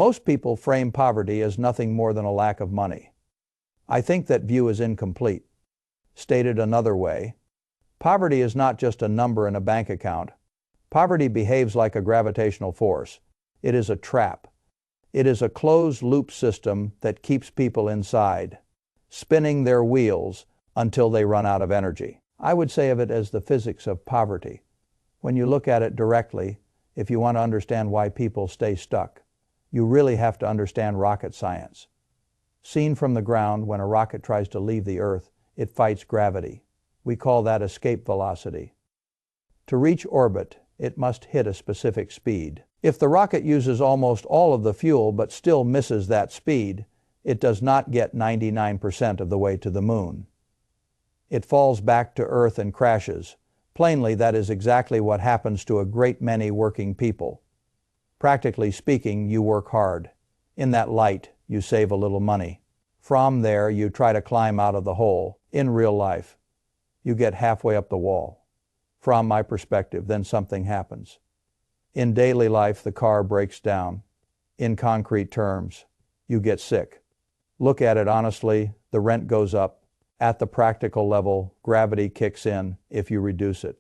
Most people frame poverty as nothing more than a lack of money. I think that view is incomplete. Stated another way, poverty is not just a number in a bank account. Poverty behaves like a gravitational force. It is a trap. It is a closed-loop system that keeps people inside, spinning their wheels until they run out of energy. I would say of it as the physics of poverty. When you look at it directly, if you want to understand why people stay stuck, you really have to understand rocket science. Seen from the ground, when a rocket tries to leave the Earth, it fights gravity. We call that escape velocity. To reach orbit, it must hit a specific speed. If the rocket uses almost all of the fuel but still misses that speed, it does not get 99% of the way to the moon. It falls back to Earth and crashes. Plainly, that is exactly what happens to a great many working people. Practically speaking, you work hard. In that light, you save a little money. From there, you try to climb out of the hole. In real life, you get halfway up the wall. From my perspective, then something happens. In daily life, the car breaks down. In concrete terms, you get sick. Look at it honestly, the rent goes up. At the practical level, gravity kicks in if you reduce it.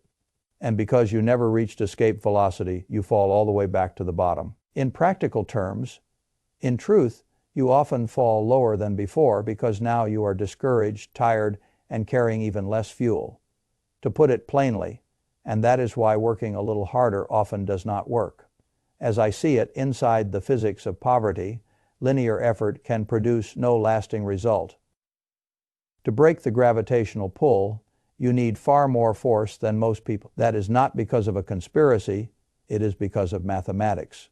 And because you never reached escape velocity, you fall all the way back to the bottom. In practical terms, in truth, you often fall lower than before because now you are discouraged, tired, and carrying even less fuel. To put it plainly, and that is why working a little harder often does not work. As I see it, inside the physics of poverty, linear effort can produce no lasting result. To break the gravitational pull, you need far more force than most people. That is not because of a conspiracy, it is because of mathematics.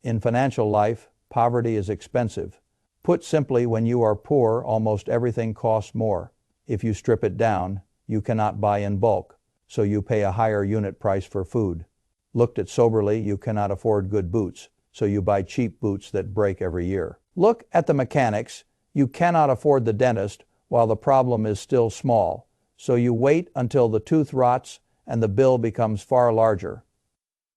In financial life, poverty is expensive. Put simply, when you are poor, almost everything costs more. If you strip it down, you cannot buy in bulk, so you pay a higher unit price for food. Looked at soberly, you cannot afford good boots, so you buy cheap boots that break every year. Look at the mechanics, you cannot afford the dentist while the problem is still small, so you wait until the tooth rots and the bill becomes far larger.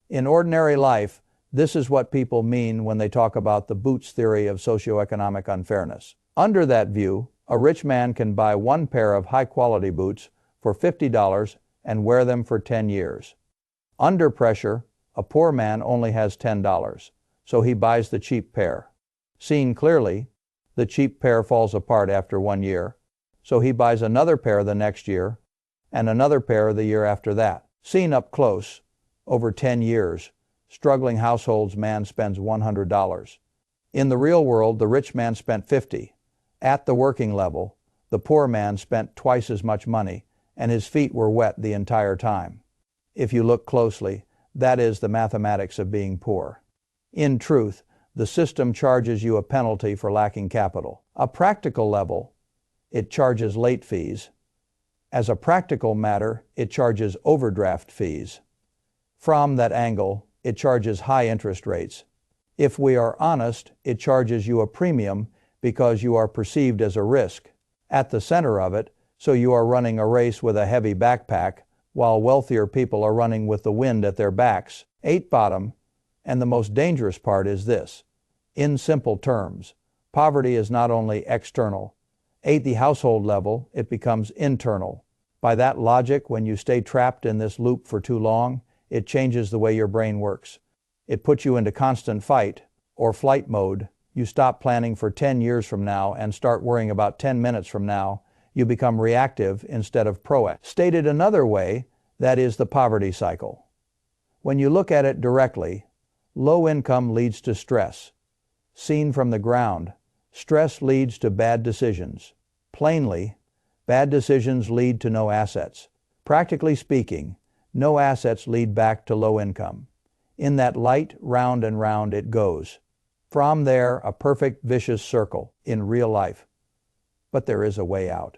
In ordinary life, this is what people mean when they talk about the boots theory of socioeconomic unfairness. Under that view, a rich man can buy one pair of high-quality boots for $50 and wear them for 10 years. Under pressure, a poor man only has $10, so he buys the cheap pair. Seen clearly, the cheap pair falls apart after 1 year, so he buys another pair the next year and another pair the year after that. Seen up close, over 10 years, struggling households man spends $100. In the real world, the rich man spent $50. At the working level, the poor man spent twice as much money, and his feet were wet the entire time. If you look closely, that is the mathematics of being poor. In truth, the system charges you a penalty for lacking capital. A practical level, it charges late fees. As a practical matter, it charges overdraft fees. From that angle, it charges high interest rates. If we are honest, it charges you a premium because you are perceived as a risk. At the center of it, so you are running a race with a heavy backpack, while wealthier people are running with the wind at their backs. 8 bottom, and the most dangerous part is this. In simple terms, poverty is not only external. At the household level, it becomes internal. By that logic, when you stay trapped in this loop for too long, it changes the way your brain works. It puts you into constant fight or flight mode. You stop planning for 10 years from now and start worrying about 10 minutes from now. You become reactive instead of proactive. Stated another way, that is the poverty cycle. When you look at it directly, low income leads to stress. Seen from the ground, stress leads to bad decisions. Plainly, bad decisions lead to no assets. Practically speaking, no assets lead back to low income. In that light, round and round it goes. From there, a perfect vicious circle in real life. But there is a way out.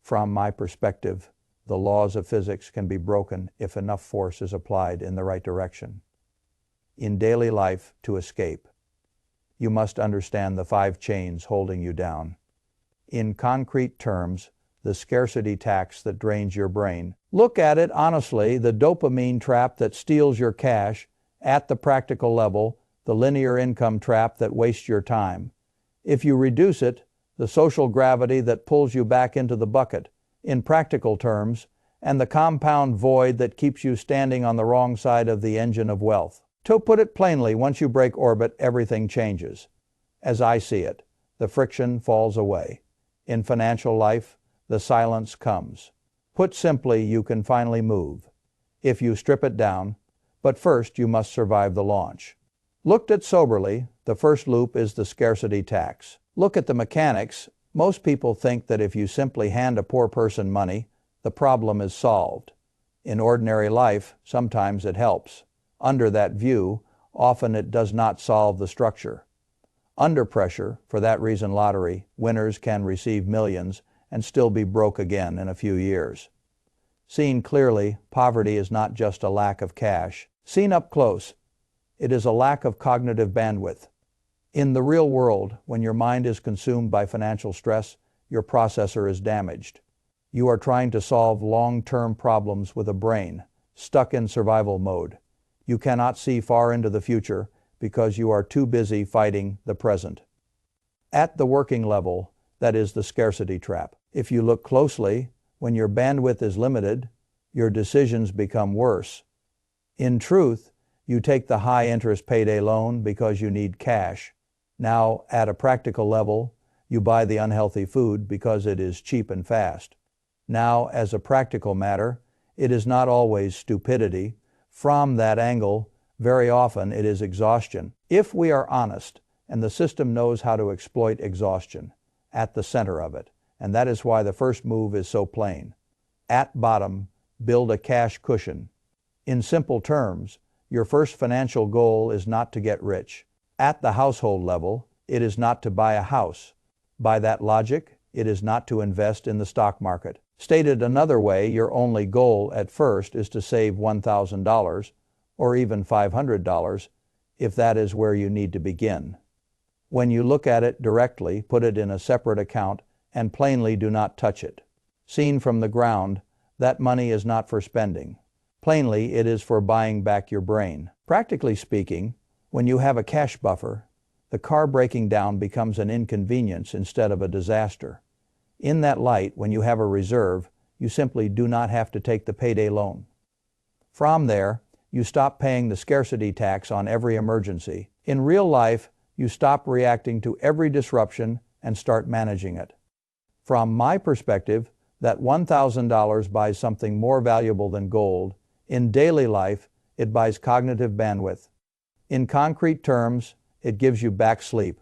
From my perspective, the laws of physics can be broken if enough force is applied in the right direction. In daily life, to escape, you must understand the 5 chains holding you down. In concrete terms, the scarcity tax that drains your brain. Look at it honestly, the dopamine trap that steals your cash. At the practical level, the linear income trap that wastes your time. If you reduce it, the social gravity that pulls you back into the bucket, in practical terms, and the compound void that keeps you standing on the wrong side of the engine of wealth. To put it plainly, once you break orbit, everything changes. As I see it, the friction falls away. In financial life, the silence comes. Put simply, you can finally move, if you strip it down, but first you must survive the launch. Looked at soberly, the first loop is the scarcity tax. Look at the mechanics. Most people think that if you simply hand a poor person money, the problem is solved. In ordinary life, sometimes it helps. Under that view, often it does not solve the structure. Under pressure, for that reason lottery, winners can receive millions and still be broke again in a few years. Seen clearly, poverty is not just a lack of cash. Seen up close, it is a lack of cognitive bandwidth. In the real world, when your mind is consumed by financial stress, your processor is damaged. You are trying to solve long-term problems with a brain stuck in survival mode. You cannot see far into the future because you are too busy fighting the present. At the working level, that is the scarcity trap. If you look closely, when your bandwidth is limited, your decisions become worse. In truth, you take the high-interest payday loan because you need cash. Now, at a practical level, you buy the unhealthy food because it is cheap and fast. Now, as a practical matter, it is not always stupidity. From that angle, very often it is exhaustion. If we are honest, and the system knows how to exploit exhaustion at the center of it, and that is why the first move is so plain. At bottom, build a cash cushion. In simple terms, your first financial goal is not to get rich. At the household level, it is not to buy a house. By that logic, it is not to invest in the stock market. Stated another way, your only goal at first is to save $1,000 or even $500 if that is where you need to begin. When you look at it directly, put it in a separate account and plainly do not touch it. Seen from the ground, that money is not for spending. Plainly, it is for buying back your brain. Practically speaking, when you have a cash buffer, the car breaking down becomes an inconvenience instead of a disaster. In that light, when you have a reserve, you simply do not have to take the payday loan. From there, you stop paying the scarcity tax on every emergency. In real life, you stop reacting to every disruption and start managing it. From my perspective, that $1,000 buys something more valuable than gold. In daily life, it buys cognitive bandwidth. In concrete terms, it gives you back sleep.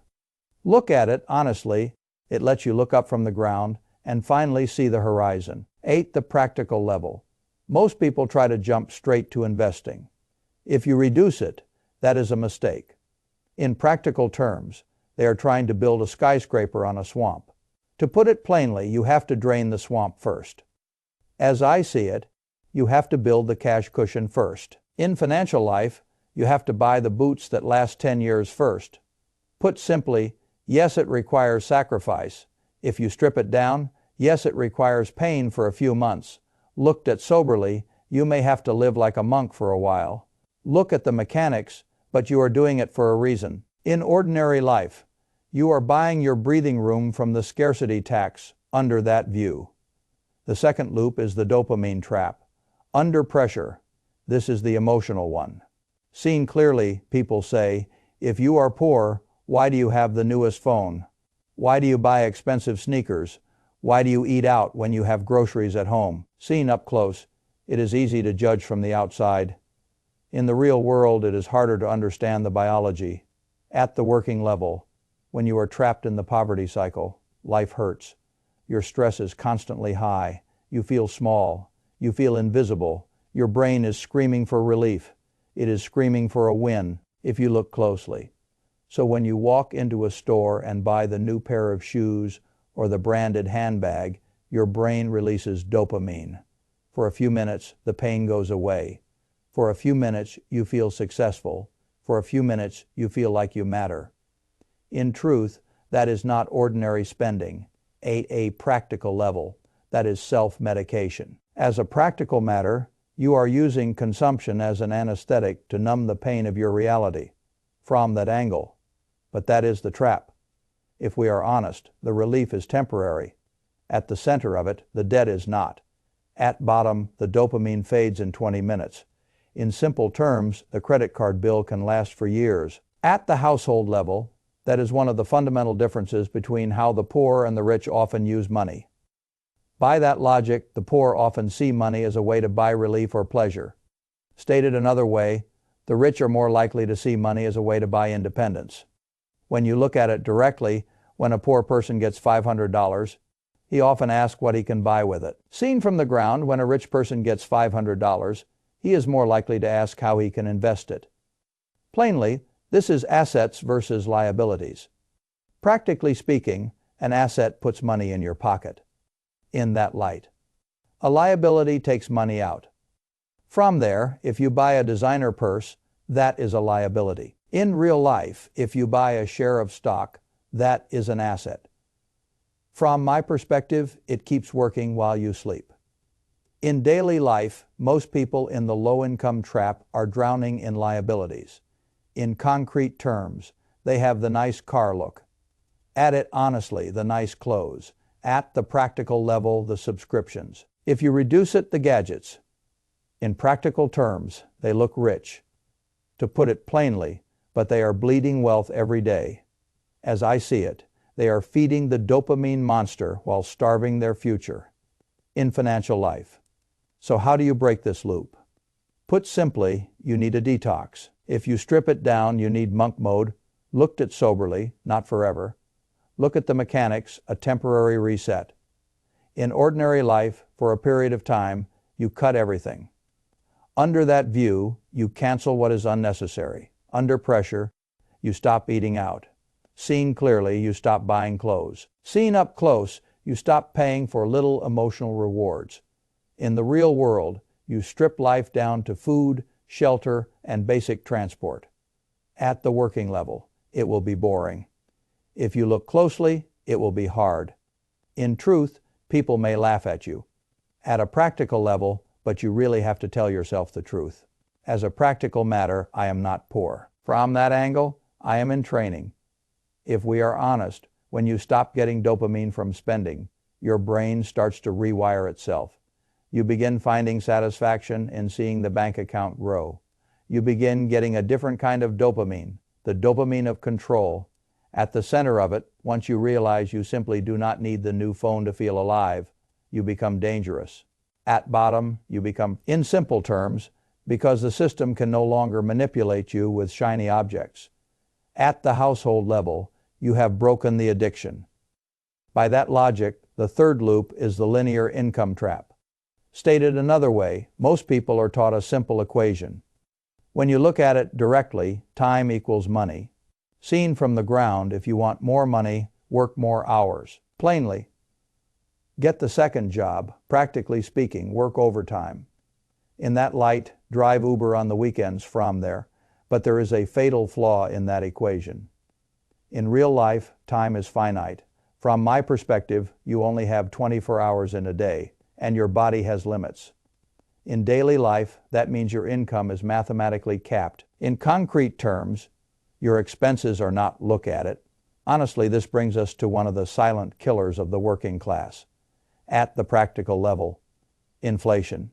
Look at it honestly. It lets you look up from the ground and finally see the horizon. 8. The practical level. Most people try to jump straight to investing. If you reduce it, that is a mistake. In practical terms, they are trying to build a skyscraper on a swamp. To put it plainly, you have to drain the swamp first. As I see it, you have to build the cash cushion first. In financial life, you have to buy the boots that last 10 years first. Put simply, yes, it requires sacrifice. If you strip it down, yes, it requires pain for a few months. Looked at soberly, you may have to live like a monk for a while. Look at the mechanics, but you are doing it for a reason. In ordinary life, you are buying your breathing room from the scarcity tax under that view. The second loop is the dopamine trap. Under pressure, this is the emotional one. Seen clearly, people say, if you are poor, why do you have the newest phone? Why do you buy expensive sneakers? Why do you eat out when you have groceries at home? Seen up close, it is easy to judge from the outside. In the real world, it is harder to understand the biology. At the working level, when you are trapped in the poverty cycle, life hurts. Your stress is constantly high. You feel small. You feel invisible. Your brain is screaming for relief. It is screaming for a win, if you look closely. So when you walk into a store and buy the new pair of shoes or the branded handbag, your brain releases dopamine. For a few minutes, the pain goes away. For a few minutes, you feel successful. For a few minutes, you feel like you matter. In truth, that is not ordinary spending. At a practical level, that is self-medication. As a practical matter, you are using consumption as an anesthetic to numb the pain of your reality. from that angle. But that is the trap. If we are honest, the relief is temporary. At the center of it, the debt is not. At bottom, the dopamine fades in 20 minutes. In simple terms, the credit card bill can last for years. At the household level, that is one of the fundamental differences between how the poor and the rich often use money. By that logic, the poor often see money as a way to buy relief or pleasure. Stated another way, the rich are more likely to see money as a way to buy independence. When you look at it directly, when a poor person gets $500, he often asks what he can buy with it. Seen from the ground, when a rich person gets $500, he is more likely to ask how he can invest it. Plainly, this is assets versus liabilities. Practically speaking, an asset puts money in your pocket. In that light, a liability takes money out. From there, if you buy a designer purse, that is a liability. In real life, if you buy a share of stock, that is an asset. From my perspective, it keeps working while you sleep. In daily life, most people in the low-income trap are drowning in liabilities. In concrete terms, they have the nice car look. At it honestly, the nice clothes. At the practical level, the subscriptions. If you reduce it, the gadgets. In practical terms, they look rich. To put it plainly, but they are bleeding wealth every day. As I see it, they are feeding the dopamine monster while starving their future. In financial life. So how do you break this loop? Put simply, you need a detox. If you strip it down, you need monk mode. Looked at soberly, not forever. Look at the mechanics, a temporary reset. In ordinary life, for a period of time, you cut everything. Under that view, you cancel what is unnecessary. Under pressure, you stop eating out. Seen clearly, you stop buying clothes. Seen up close, you stop paying for little emotional rewards. In the real world, you strip life down to food, shelter, and basic transport. At the working level, it will be boring. If you look closely, it will be hard. In truth, people may laugh at you. At a practical level, but you really have to tell yourself the truth. As a practical matter, I am not poor. From that angle, I am in training. If we are honest, when you stop getting dopamine from spending, your brain starts to rewire itself. You begin finding satisfaction in seeing the bank account grow. You begin getting a different kind of dopamine, the dopamine of control. At the center of it, once you realize you simply do not need the new phone to feel alive, you become dangerous. At bottom, you become, in simple terms, because the system can no longer manipulate you with shiny objects. At the household level, you have broken the addiction. By that logic, the third loop is the linear income trap. Stated another way, most people are taught a simple equation. When you look at it directly, time equals money. Seen from the ground, if you want more money, work more hours. Plainly, get the second job, practically speaking, work overtime. In that light, drive Uber on the weekends from there, but there is a fatal flaw in that equation. In real life, time is finite. From my perspective, you only have 24 hours in a day, and your body has limits. In daily life, that means your income is mathematically capped. In concrete terms, your expenses are not, look at it. Honestly, this brings us to one of the silent killers of the working class. At the practical level, inflation.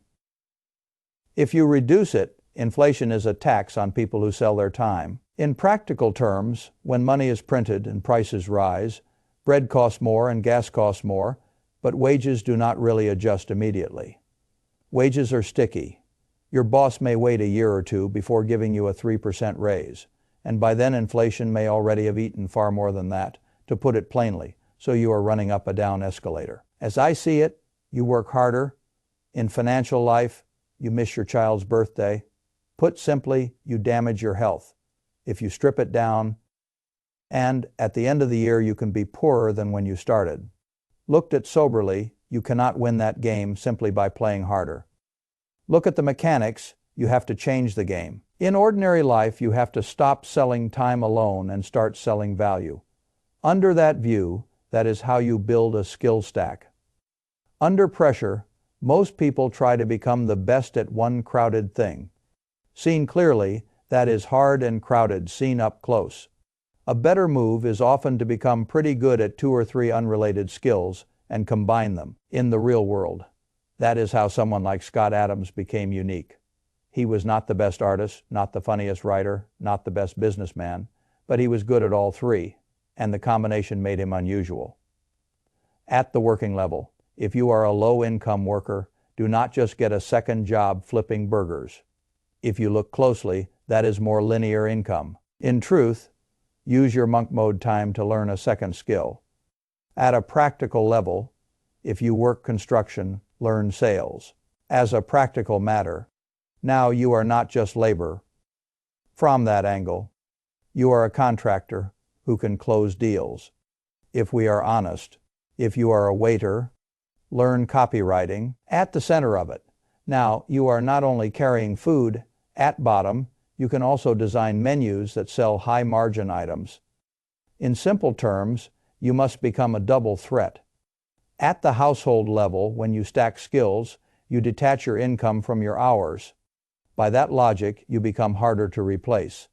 If you reduce it, inflation is a tax on people who sell their time. In practical terms, when money is printed and prices rise, bread costs more and gas costs more, but wages do not really adjust immediately. Wages are sticky. Your boss may wait a year or two before giving you a 3% raise, and by then inflation may already have eaten far more than that, to put it plainly, so you are running up a down escalator. As I see it, you work harder. In financial life, you miss your child's birthday. Put simply, you damage your health. If you strip it down, and at the end of the year you can be poorer than when you started. Looked at soberly, you cannot win that game simply by playing harder. Look at the mechanics, you have to change the game. In ordinary life, you have to stop selling time alone and start selling value. Under that view, that is how you build a skill stack. Under pressure, most people try to become the best at one crowded thing. Seen clearly, that is hard and crowded, seen up close. A better move is often to become pretty good at 2 or 3 unrelated skills and combine them in the real world. That is how someone like Scott Adams became unique. He was not the best artist, not the funniest writer, not the best businessman, but he was good at all 3, and the combination made him unusual. At the working level, if you are a low-income worker, do not just get a second job flipping burgers. If you look closely, that is more linear income. In truth, use your monk mode time to learn a second skill. At a practical level, if you work construction, learn sales. As a practical matter, now you are not just labor. From that angle, you are a contractor who can close deals. If we are honest, if you are a waiter, learn copywriting. At the center of it, now you are not only carrying food. At bottom, you can also design menus that sell high-margin items. In simple terms, you must become a double threat. At the household level, when you stack skills, you detach your income from your hours. By that logic, you become harder to replace.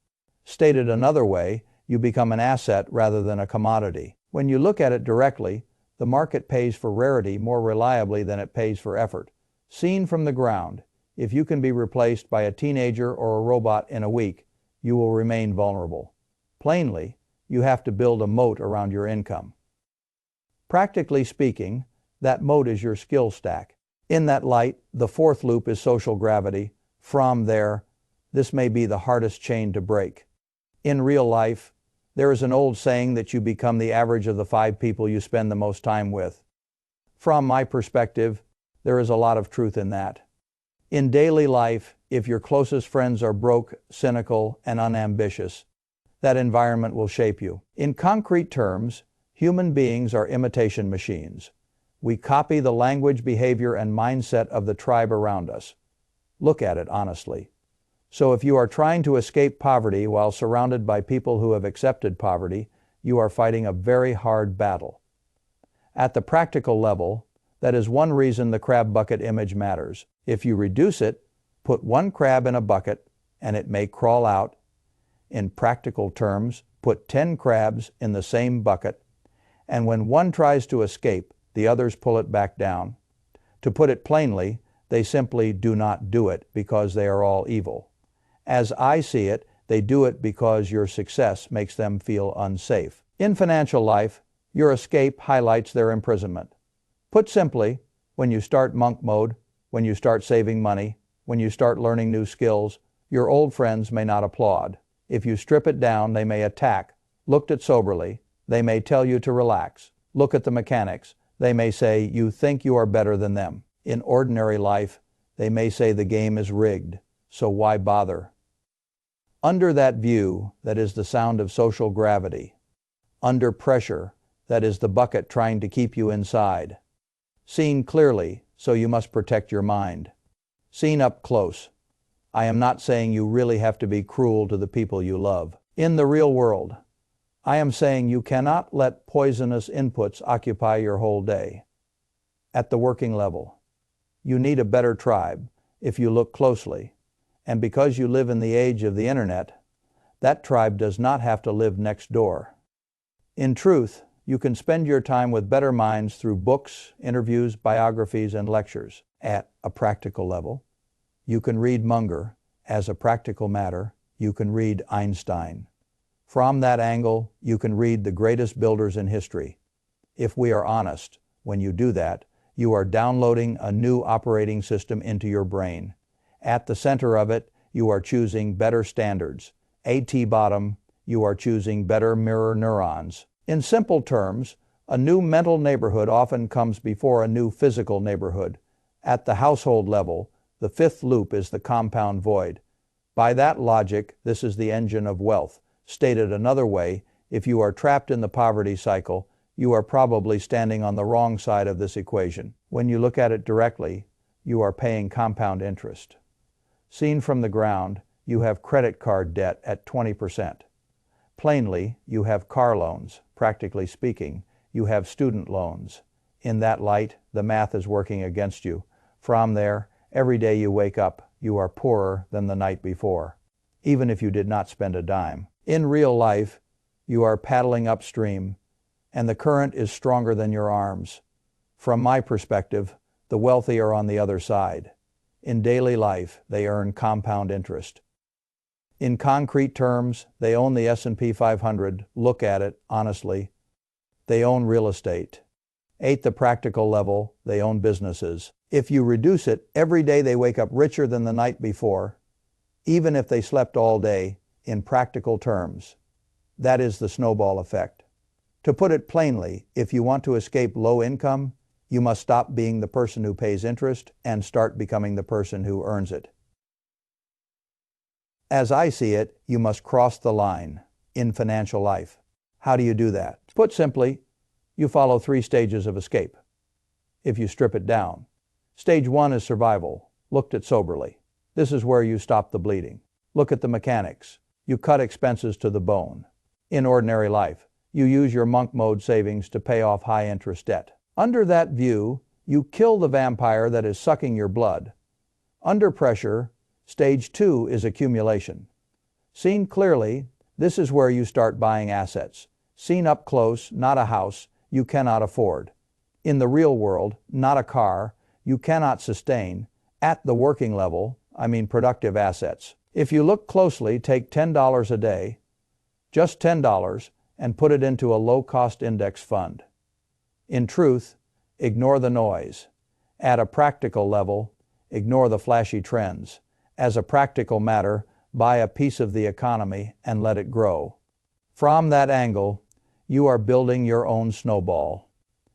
Stated another way, you become an asset rather than a commodity. When you look at it directly, the market pays for rarity more reliably than it pays for effort. Seen from the ground, if you can be replaced by a teenager or a robot in a week, you will remain vulnerable. Plainly, you have to build a moat around your income. Practically speaking, that moat is your skill stack. In that light, the 4th loop is social gravity. From there, this may be the hardest chain to break. In real life, there is an old saying that you become the average of the 5 people you spend the most time with. From my perspective, there is a lot of truth in that. In daily life, if your closest friends are broke, cynical, and unambitious, that environment will shape you. In concrete terms, human beings are imitation machines. We copy the language, behavior, and mindset of the tribe around us. Look at it honestly. So if you are trying to escape poverty while surrounded by people who have accepted poverty, you are fighting a very hard battle. At the practical level, that is one reason the crab bucket image matters. If you reduce it, put 1 crab in a bucket and it may crawl out. In practical terms, put 10 crabs in the same bucket, and when one tries to escape, the others pull it back down. To put it plainly, they simply do not do it because they are all evil. As I see it, they do it because your success makes them feel unsafe. In financial life, your escape highlights their imprisonment. Put simply, when you start monk mode, when you start saving money, when you start learning new skills, your old friends may not applaud. If you strip it down, they may attack. Looked at soberly, they may tell you to relax. Look at the mechanics. They may say you think you are better than them. In ordinary life, they may say the game is rigged, so why bother? Under that view, that is the sound of social gravity. Under pressure, that is the bucket trying to keep you inside. Seen clearly, so you must protect your mind. Seen up close. I am not saying you really have to be cruel to the people you love. In the real world, I am saying you cannot let poisonous inputs occupy your whole day. At the working level, you need a better tribe if you look closely. And because you live in the age of the internet, that tribe does not have to live next door. In truth, you can spend your time with better minds through books, interviews, biographies, and lectures. At a practical level, you can read Munger. As a practical matter, you can read Einstein. From that angle, you can read the greatest builders in history. If we are honest, when you do that, you are downloading a new operating system into your brain. At the center of it, you are choosing better standards. At bottom, you are choosing better mirror neurons. In simple terms, a new mental neighborhood often comes before a new physical neighborhood. At the household level, the 5th loop is the compound void. By that logic, this is the engine of wealth. Stated another way, if you are trapped in the poverty cycle, you are probably standing on the wrong side of this equation. When you look at it directly, you are paying compound interest. Seen from the ground, you have credit card debt at 20%. Plainly, you have car loans. Practically speaking, you have student loans. In that light, the math is working against you. From there, every day you wake up, you are poorer than the night before. even if you did not spend a dime. In real life, you are paddling upstream, and the current is stronger than your arms. From my perspective, the wealthy are on the other side. In daily life, they earn compound interest. In concrete terms, they own the S&P 500, look at it honestly. They own real estate. At the practical level, they own businesses. If you reduce it, every day they wake up richer than the night before, even if they slept all day, in practical terms. That is the snowball effect. To put it plainly, if you want to escape low income, you must stop being the person who pays interest and start becoming the person who earns it. As I see it, you must cross the line in financial life. How do you do that? Put simply, you follow 3 stages of escape. If you strip it down, stage 1 is survival, looked at soberly. This is where you stop the bleeding. Look at the mechanics. You cut expenses to the bone. In ordinary life, you use your monk mode savings to pay off high-interest debt. Under that view, you kill the vampire that is sucking your blood. Under pressure, stage 2 is accumulation. Seen clearly, this is where you start buying assets. Seen up close, not a house you cannot afford. In the real world, not a car you cannot sustain. At the working level, I mean productive assets. If you look closely, take $10 a day, just $10, and put it into a low-cost index fund. In truth, ignore the noise. At a practical level, ignore the flashy trends. As a practical matter, buy a piece of the economy and let it grow. From that angle, you are building your own snowball.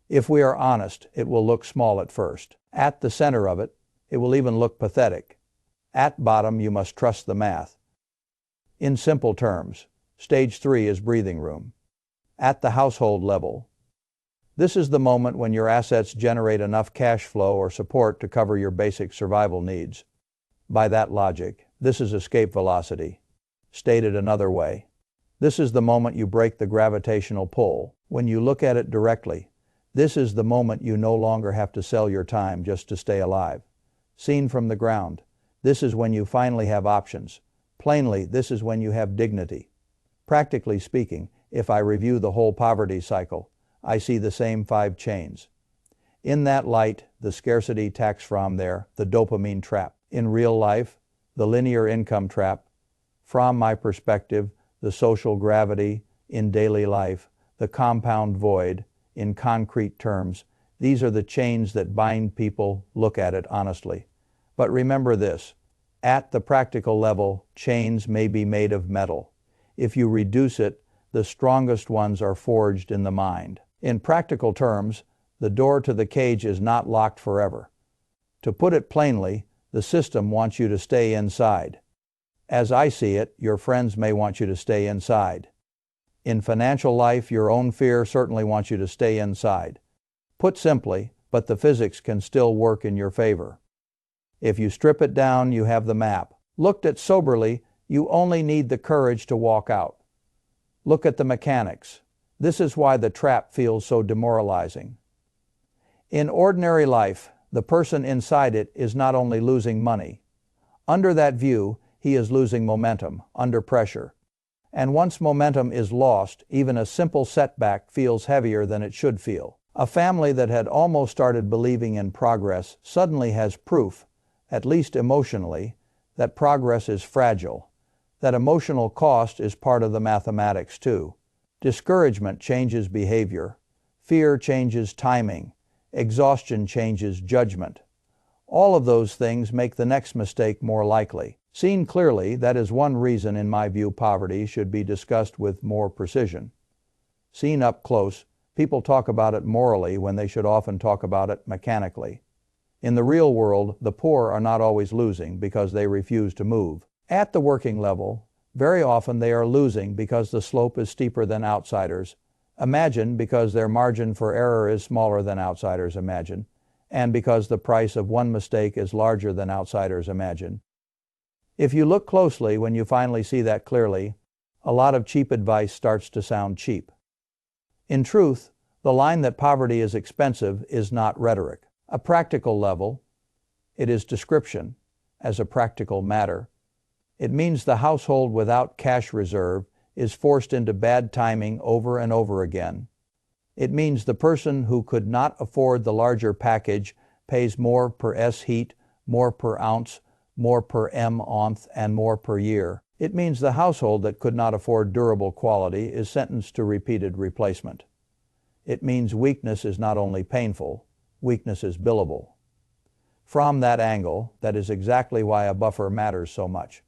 If we are honest, it will look small at first. At the center of it, it will even look pathetic. At bottom, you must trust the math. In simple terms, stage 3 is breathing room. At the household level, this is the moment when your assets generate enough cash flow or support to cover your basic survival needs. By that logic, this is escape velocity. Stated another way, this is the moment you break the gravitational pull. When you look at it directly, this is the moment you no longer have to sell your time just to stay alive. Seen from the ground, this is when you finally have options. Plainly, this is when you have dignity. Practically speaking, if I review the whole poverty cycle, I see the same 5 chains. In that light, the scarcity tax from there, the dopamine trap. In real life, the linear income trap. From my perspective, the social gravity. In daily life, the compound void. In concrete terms, these are the chains that bind people. Look at it honestly. But remember this, at the practical level, chains may be made of metal. If you reduce it, the strongest ones are forged in the mind. In practical terms, the door to the cage is not locked forever. To put it plainly, the system wants you to stay inside. As I see it, your friends may want you to stay inside. In financial life, your own fear certainly wants you to stay inside. Put simply, but the physics can still work in your favor. If you strip it down, you have the map. Looked at soberly, you only need the courage to walk out. Look at the mechanics. This is why the trap feels so demoralizing. In ordinary life, the person inside it is not only losing money. Under that view, he is losing momentum, under pressure. And once momentum is lost, even a simple setback feels heavier than it should feel. A family that had almost started believing in progress suddenly has proof, at least emotionally, that progress is fragile. That emotional cost is part of the mathematics too. Discouragement changes behavior. Fear changes timing. Exhaustion changes judgment. All of those things make the next mistake more likely. Seen clearly, that is one reason, in my view, poverty should be discussed with more precision. Seen up close, people talk about it morally when they should often talk about it mechanically. In the real world, the poor are not always losing because they refuse to move. At the working level, very often they are losing because the slope is steeper than outsiders imagine, because their margin for error is smaller than outsiders imagine, and because the price of one mistake is larger than outsiders imagine. If you look closely, when you finally see that clearly, a lot of cheap advice starts to sound cheap. In truth, the line that poverty is expensive is not rhetoric. A practical level, it is description, as a practical matter. It means the household without cash reserve is forced into bad timing over and over again. It means the person who could not afford the larger package pays more per s-heat, more per ounce, more per m-onth, and more per year. It means the household that could not afford durable quality is sentenced to repeated replacement. It means weakness is not only painful, weakness is billable. From that angle, that is exactly why a buffer matters so much.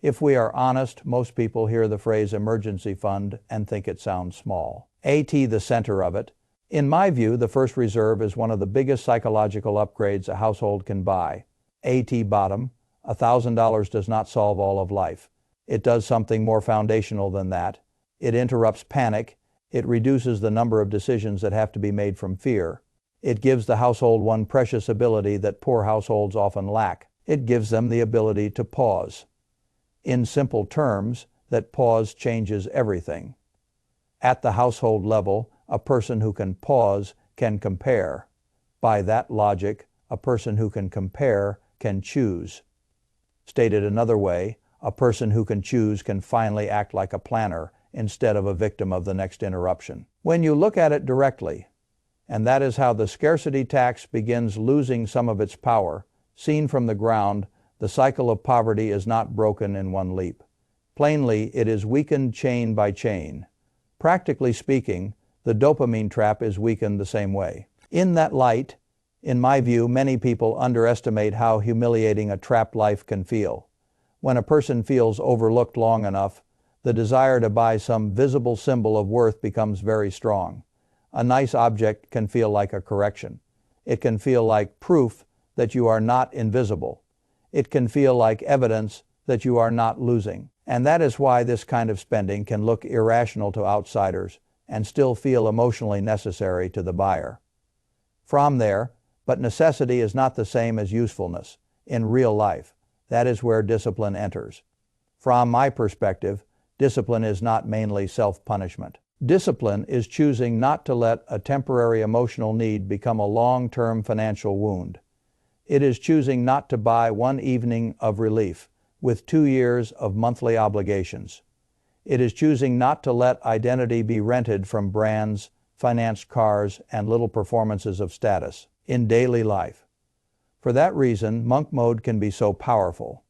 If we are honest, most people hear the phrase emergency fund and think it sounds small. The center of it. In my view, the first reserve is one of the biggest psychological upgrades a household can buy. Bottom, $1,000 does not solve all of life. It does something more foundational than that. It interrupts panic. It reduces the number of decisions that have to be made from fear. It gives the household one precious ability that poor households often lack. It gives them the ability to pause. In simple terms, that pause changes everything. At the household level, a person who can pause can compare. By that logic, a person who can compare can choose. Stated another way, a person who can choose can finally act like a planner instead of a victim of the next interruption. When you look at it directly, and that is how the scarcity tax begins losing some of its power, seen from the ground, the cycle of poverty is not broken in one leap. Plainly, it is weakened chain by chain. Practically speaking, the dopamine trap is weakened the same way. In that light, in my view, many people underestimate how humiliating a trapped life can feel. When a person feels overlooked long enough, the desire to buy some visible symbol of worth becomes very strong. A nice object can feel like a correction. It can feel like proof that you are not invisible. It can feel like evidence that you are not losing. And that is why this kind of spending can look irrational to outsiders and still feel emotionally necessary to the buyer. From there, but necessity is not the same as usefulness. In real life, that is where discipline enters. From my perspective, discipline is not mainly self-punishment. Discipline is choosing not to let a temporary emotional need become a long-term financial wound. It is choosing not to buy one evening of relief with 2 years of monthly obligations. It is choosing not to let identity be rented from brands, financed cars, and little performances of status in daily life. For that reason, monk mode can be so powerful.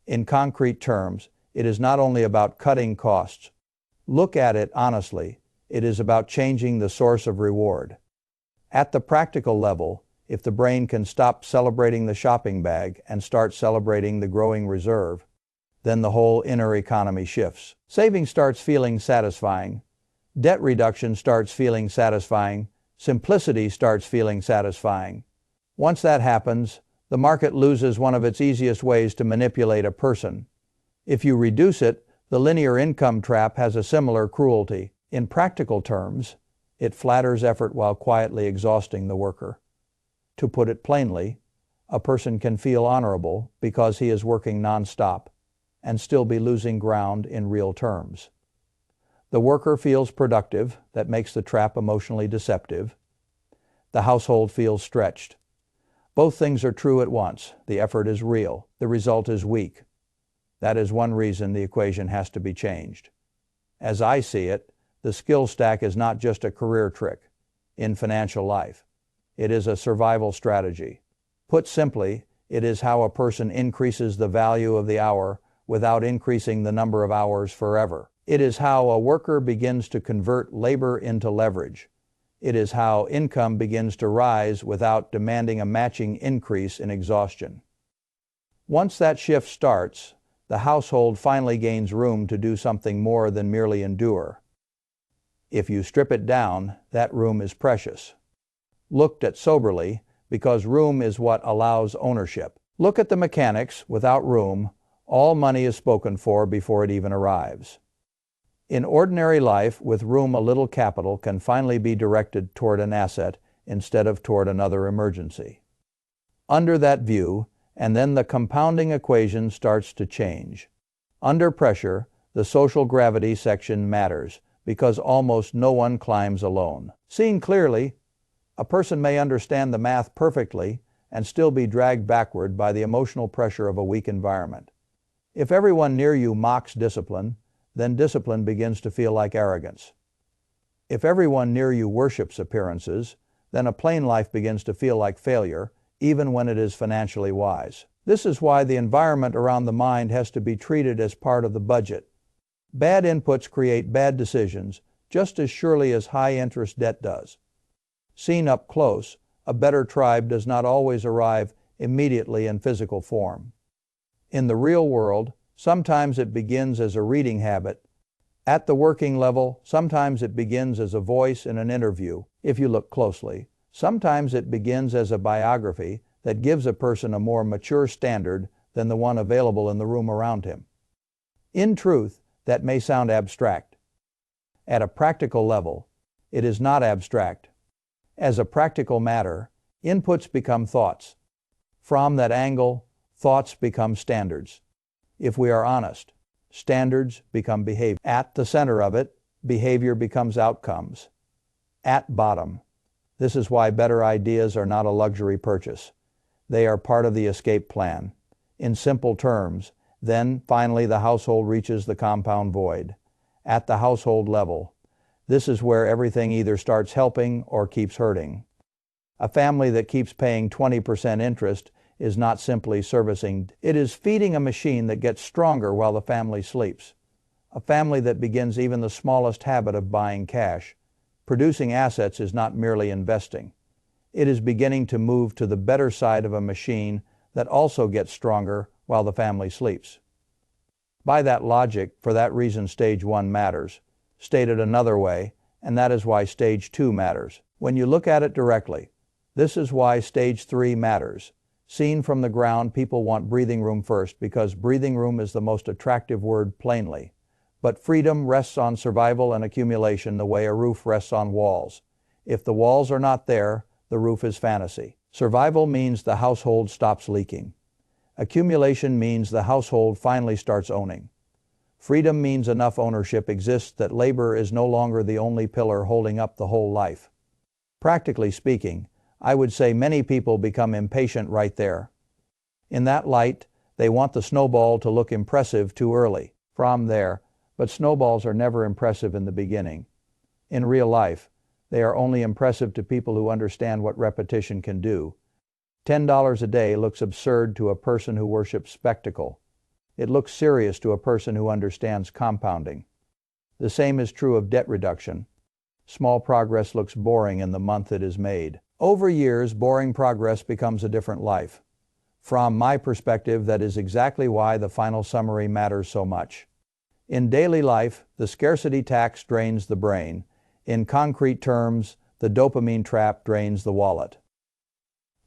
In concrete terms, it is not only about cutting costs. Look at it honestly, it is about changing the source of reward. At the practical level, if the brain can stop celebrating the shopping bag and start celebrating the growing reserve, then the whole inner economy shifts. Saving starts feeling satisfying. Debt reduction starts feeling satisfying. Simplicity starts feeling satisfying. Once that happens, the market loses one of its easiest ways to manipulate a person. If you reduce it, the linear income trap has a similar cruelty. In practical terms, it flatters effort while quietly exhausting the worker. To put it plainly, a person can feel honorable because he is working nonstop and still be losing ground in real terms. The worker feels productive, that makes the trap emotionally deceptive. The household feels stretched. Both things are true at once. The effort is real. The result is weak. That is one reason the equation has to be changed. As I see it, the skill stack is not just a career trick in financial life. It is a survival strategy. Put simply, it is how a person increases the value of the hour without increasing the number of hours forever. It is how a worker begins to convert labor into leverage. It is how income begins to rise without demanding a matching increase in exhaustion. Once that shift starts, the household finally gains room to do something more than merely endure. If you strip it down, that room is precious. Looked at soberly, because room is what allows ownership. Look at the mechanics. Without room, all money is spoken for before it even arrives. In ordinary life, with room, a little capital can finally be directed toward an asset instead of toward another emergency. Under that view, and then the compounding equation starts to change. Under pressure, the social gravity section matters because almost no one climbs alone. Seen clearly, a person may understand the math perfectly and still be dragged backward by the emotional pressure of a weak environment. If everyone near you mocks discipline, then discipline begins to feel like arrogance. If everyone near you worships appearances, then a plain life begins to feel like failure, even when it is financially wise. This is why the environment around the mind has to be treated as part of the budget. Bad inputs create bad decisions, just as surely as high-interest debt does. Seen up close, a better tribe does not always arrive immediately in physical form. In the real world, sometimes it begins as a reading habit. At the working level, sometimes it begins as a voice in an interview, if you look closely. Sometimes it begins as a biography that gives a person a more mature standard than the one available in the room around him. In truth, that may sound abstract. At a practical level, it is not abstract. As a practical matter, inputs become thoughts. From that angle, thoughts become standards. If we are honest, standards become behavior. At the center of it, behavior becomes outcomes. At bottom, this is why better ideas are not a luxury purchase. They are part of the escape plan. In simple terms, then finally the household reaches the compound void. At the household level, this is where everything either starts helping or keeps hurting. A family that keeps paying 20% interest is not simply servicing, it is feeding a machine that gets stronger while the family sleeps. A family that begins even the smallest habit of buying cash, producing assets, is not merely investing. It is beginning to move to the better side of a machine that also gets stronger while the family sleeps. By that logic, for that reason, stage 1 matters. Stated another way, and that is why stage 2 matters. When you look at it directly, this is why stage 3 matters. Seen from the ground, people want breathing room first because breathing room is the most attractive word plainly. But freedom rests on survival and accumulation the way a roof rests on walls. If the walls are not there, the roof is fantasy. Survival means the household stops leaking. Accumulation means the household finally starts owning. Freedom means enough ownership exists that labor is no longer the only pillar holding up the whole life. Practically speaking, I would say many people become impatient right there. In that light, they want the snowball to look impressive too early. From there, but snowballs are never impressive in the beginning. In real life, they are only impressive to people who understand what repetition can do. $10 a day looks absurd to a person who worships spectacle. It looks serious to a person who understands compounding. The same is true of debt reduction. Small progress looks boring in the month it is made. Over years, boring progress becomes a different life. From my perspective, that is exactly why the final summary matters so much. In daily life, the scarcity tax drains the brain. In concrete terms, the dopamine trap drains the wallet.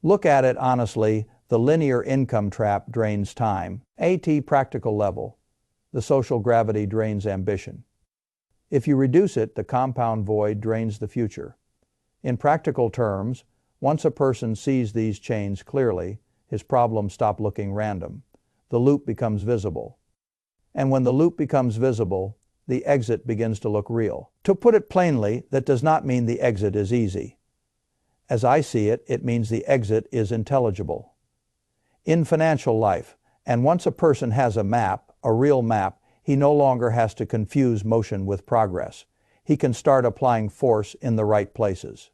Look at it honestly, the linear income trap drains time. At practical level, the social gravity drains ambition. If you reduce it, the compound void drains the future. In practical terms, once a person sees these chains clearly, his problems stop looking random. The loop becomes visible. And when the loop becomes visible, the exit begins to look real. To put it plainly, that does not mean the exit is easy. As I see it, it means the exit is intelligible. In financial life, and once a person has a map, a real map, he no longer has to confuse motion with progress. He can start applying force in the right places.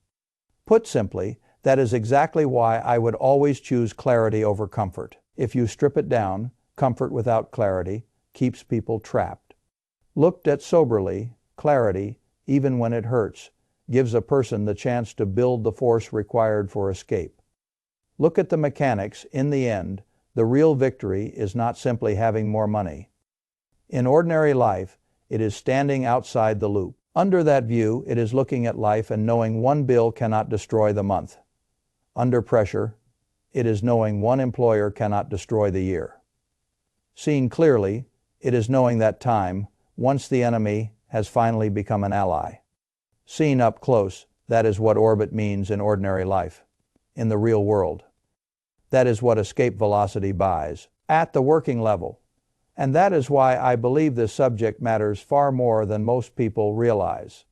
Put simply, that is exactly why I would always choose clarity over comfort. If you strip it down, comfort without clarity keeps people trapped. Looked at soberly, clarity, even when it hurts, gives a person the chance to build the force required for escape. Look at the mechanics. In the end, the real victory is not simply having more money. In ordinary life, it is standing outside the loop. Under that view, it is looking at life and knowing one bill cannot destroy the month. Under pressure, it is knowing one employer cannot destroy the year. Seen clearly, it is knowing that time, once the enemy, has finally become an ally. Seen up close, that is what orbit means in ordinary life. In the real world, that is what escape velocity buys. At the working level. And that is why I believe this subject matters far more than most people realize.